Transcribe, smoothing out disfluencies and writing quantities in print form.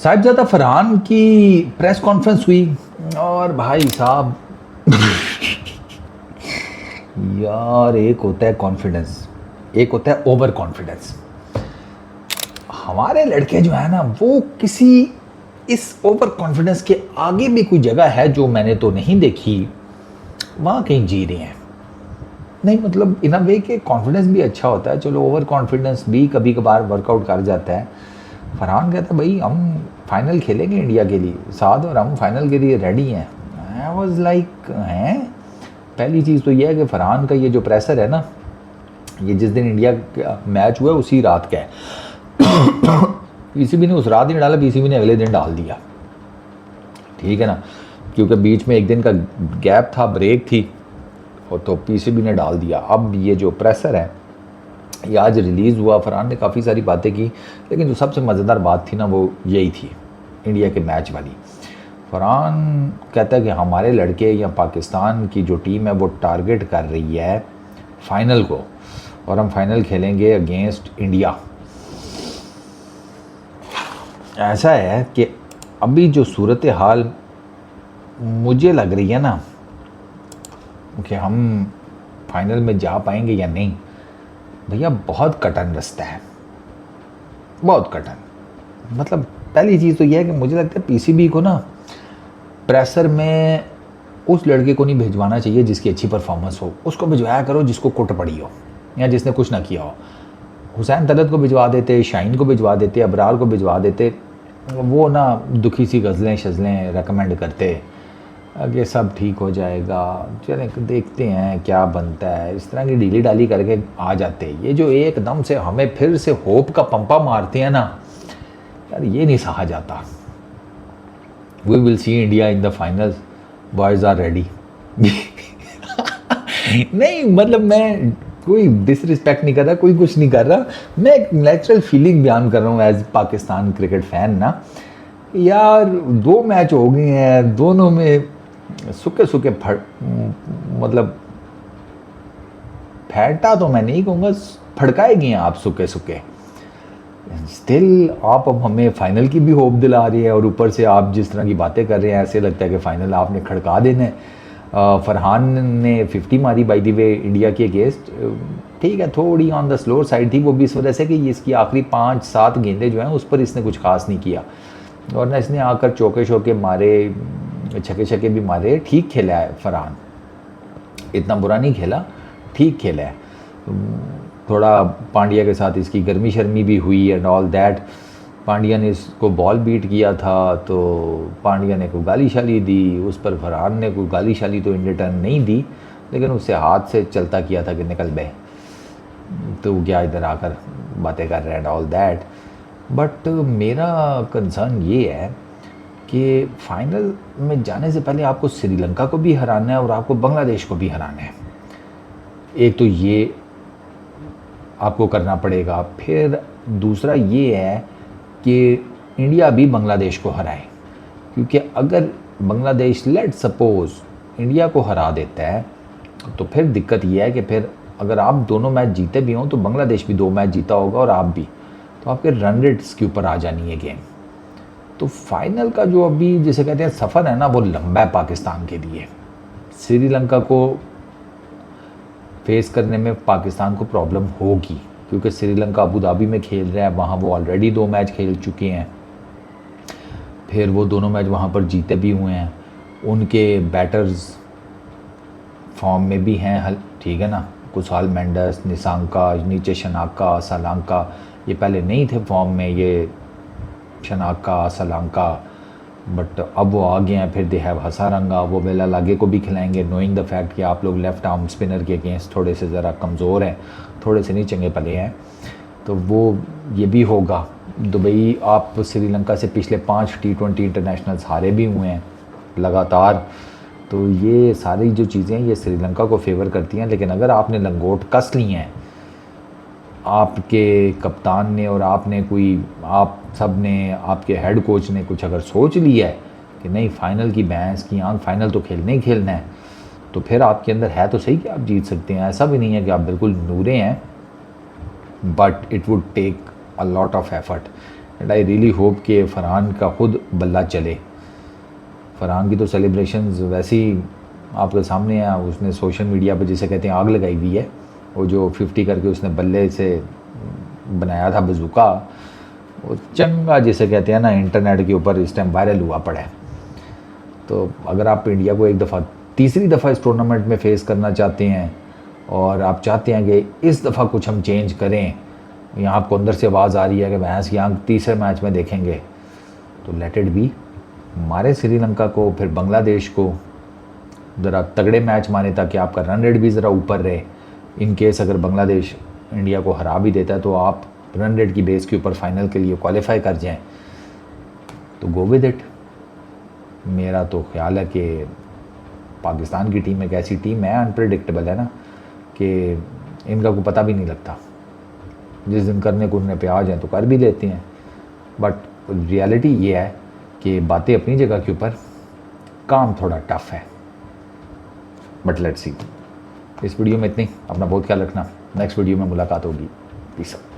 साहिबजादा फरहान की press conference हुई और भाई साहब यार, एक होता है कॉन्फिडेंस, एक होता है ओवर कॉन्फिडेंस। हमारे लड़के जो है ना, वो किसी इस ओवर कॉन्फिडेंस के आगे भी कोई जगह है जो मैंने तो नहीं देखी, वहाँ कहीं जी रहे हैं। नहीं मतलब इन अ वे के कॉन्फिडेंस भी अच्छा होता है, चलो ओवर कॉन्फिडेंस भी कभी कभार वर्कआउट कर जाता है। फरहान कहता है भाई हम फाइनल खेलेंगे इंडिया के लिए साथ, और हम फाइनल के लिए रेडी हैं। आई वाज लाइक हैं। पहली चीज़ तो ये है कि फरहान का ये जो प्रेशर है ना, ये जिस दिन इंडिया का मैच हुआ उसी रात का है। पीसीबी ने उस रात नहीं डाला, पीसीबी ने अगले दिन डाल दिया, ठीक है ना, क्योंकि बीच में एक दिन का गैप था, ब्रेक थी, और तो पीसीबी ने डाल दिया। अब ये जो प्रेशर है ये आज रिलीज़ हुआ। फरहान ने काफ़ी सारी बातें की, लेकिन जो सबसे मज़ेदार बात थी ना वो यही थी, इंडिया के मैच वाली। फरहान कहता है कि हमारे लड़के या पाकिस्तान की जो टीम है वो टारगेट कर रही है फाइनल को, और हम फाइनल खेलेंगे अगेंस्ट इंडिया। ऐसा है कि अभी जो सूरत हाल मुझे लग रही है ना कि हम फाइनल में जा पाएंगे या नहीं, भैया बहुत कठिन रास्ता है, बहुत कठिन। मतलब पहली चीज़ तो यह है कि मुझे लगता है पीसीबी को ना प्रेशर में उस लड़के को नहीं भिजवाना चाहिए जिसकी अच्छी परफॉर्मेंस हो, उसको भिजवाया करो जिसको कुट पड़ी हो या जिसने कुछ ना किया हो। हुसैन तलत को भिजवा देते, शाहीन को भिजवा देते, अबरार को भिजवा देते, वो ना दुखी सी गज़लें शज़लें रेकमेंड करते, आगे सब ठीक हो जाएगा, चलें देखते हैं क्या बनता है, इस तरह की डीली डाली करके आ जाते। ये जो एकदम से हमें फिर से होप का पंपा मारते हैं ना यार, ये नहीं सहा जाता। We will see India in the finals, boys are ready. नहीं मतलब मैं कोई डिसरिस्पेक्ट नहीं कर रहा, कोई कुछ नहीं कर रहा, मैं एक नेचुरल फीलिंग बयान कर रहा हूँ एज पाकिस्तान क्रिकेट फैन ना। यार 2 मैच हो गए हैं, दोनों में सूखे सूखे मतलब फैटा तो मैं नहीं कहूँगा, फड़काए गए हैं आप सूखे सूखे। स्टिल आप अब हमें फाइनल की भी होप दिला रही है, और ऊपर से आप जिस तरह की बातें कर रहे हैं ऐसे लगता है कि फाइनल आपने खड़का देना है। फरहान ने 50 मारी बाय द वे इंडिया के अगेंस्ट, ठीक है, थोड़ी ऑन द स्लोअर साइड थी, वो भी इस वजह से कि इसकी आखिरी 5-7 गेंदें जो हैं उस पर इसने कुछ खास नहीं किया, और ना इसने आकर चौके शौके मारे, छक्के छक्के भी मारे, ठीक खेला है फरहान, इतना बुरा नहीं खेला, ठीक खेला है। थोड़ा पांड्या के साथ इसकी गर्मी शर्मी भी हुई एंड ऑल दैट। पांड्या ने इसको बॉल बीट किया था तो पांड्या ने कोई गाली शाली दी, उस पर फरहान ने कोई गाली शाली तो इन रिटर्न नहीं दी, लेकिन उससे हाथ से चलता किया था कि निकल बे, तो क्या इधर आकर बातें कर रहे हैं एंड ऑल दैट। बट मेरा कंसर्न ये है कि फाइनल में जाने से पहले आपको श्रीलंका को भी हराना है और आपको बांग्लादेश को भी हराना है। एक तो ये आपको करना पड़ेगा, फिर दूसरा ये है कि इंडिया भी बांग्लादेश को हराए, क्योंकि अगर बांग्लादेश लेट सपोज इंडिया को हरा देता है तो फिर दिक्कत ये है कि फिर अगर आप दोनों मैच जीते भी हों तो बांग्लादेश भी 2 मैच जीता होगा और आप भी, तो आपके रन रेट्स के ऊपर आ जानी है गेम। तो फाइनल का जो अभी जिसे कहते हैं सफ़र है ना, वो लंबा है पाकिस्तान के लिए। श्रीलंका को फेस करने में पाकिस्तान को प्रॉब्लम होगी, क्योंकि श्रीलंका अबू धाबी में खेल रहा है, वहाँ वो ऑलरेडी 2 मैच खेल चुके हैं, फिर वो दोनों मैच वहाँ पर जीते भी हुए हैं, उनके बैटर्स फॉर्म में भी हैं, ठीक है ना, कुशाल मेंडस, निसांका, नीचे शनाका, सलांका, ये पहले नहीं थे फॉर्म में, ये शनाका सलांका, बट अब वो आ गए हैं। फिर दे हैव हसारंगा, वो बेला लागे को भी खिलाएंगे, नोइंग द फैक्ट कि आप लोग लेफ़्ट आर्म स्पिनर के अगेंस्ट थोड़े से ज़रा कमज़ोर हैं, थोड़े से नहीं चंगे पले हैं, तो वो ये भी होगा। दुबई आप श्रीलंका से पिछले 5 T20 इंटरनेशनल्स हारे भी हुए हैं लगातार, तो ये सारी जो चीज़ें ये श्रीलंका को फेवर करती हैं। लेकिन अगर आपने लंगोट कस ली हैं, आपके कप्तान ने और आपने कोई, आप सब ने, आपके हेड कोच ने कुछ अगर सोच लिया है कि नहीं फाइनल की भैंस की आंख, फाइनल तो खेलना ही खेलना है, तो फिर आपके अंदर है तो सही कि आप जीत सकते हैं। ऐसा भी नहीं है कि आप बिल्कुल नूरे हैं, but it would take a lot of effort and I really hope कि फ़रहान का खुद बल्ला चले। फ़रहान की तो सेलिब्रेशंस वैसे ही आपके सामने है, उसने सोशल मीडिया पे जिसे कहते हैं आग लगाई हुई है। वो जो 50 करके उसने बल्ले से बनाया था बजूका, वो चंगा जिसे कहते हैं ना इंटरनेट के ऊपर इस टाइम वायरल हुआ पड़ा है। तो अगर आप इंडिया को एक दफ़ा तीसरी दफ़ा इस टूर्नामेंट में फ़ेस करना चाहते हैं और आप चाहते हैं कि इस दफ़ा कुछ हम चेंज करें, यहाँ आपको अंदर से आवाज़ आ रही है कि भैंस यहाँ तीसरे मैच में देखेंगे, तो लेट इट बी। मारे श्रीलंका को, फिर बांग्लादेश को, ज़रा तगड़े मैच माने ताकि आपका रन रेट भी ज़रा ऊपर रहे। इन केस अगर बांग्लादेश इंडिया को हरा भी देता है तो आप रन रेट की बेस के ऊपर फाइनल के लिए क्वालिफाई कर जाएं, तो गो विद इट। मेरा तो ख्याल है कि पाकिस्तान की टीम एक ऐसी टीम है, अनप्रेडिक्टेबल है ना, कि इनका कोई पता भी नहीं लगता। जिस दिन करने को उन्हें पे आ जाए तो कर भी लेते हैं। बट रियलिटी ये है कि बातें अपनी जगह के ऊपर, काम थोड़ा टफ है। But let's see. इस वीडियो में इतनी, अपना बहुत ख्याल रखना। नेक्स्ट वीडियो में मुलाकात होगी। Peace out.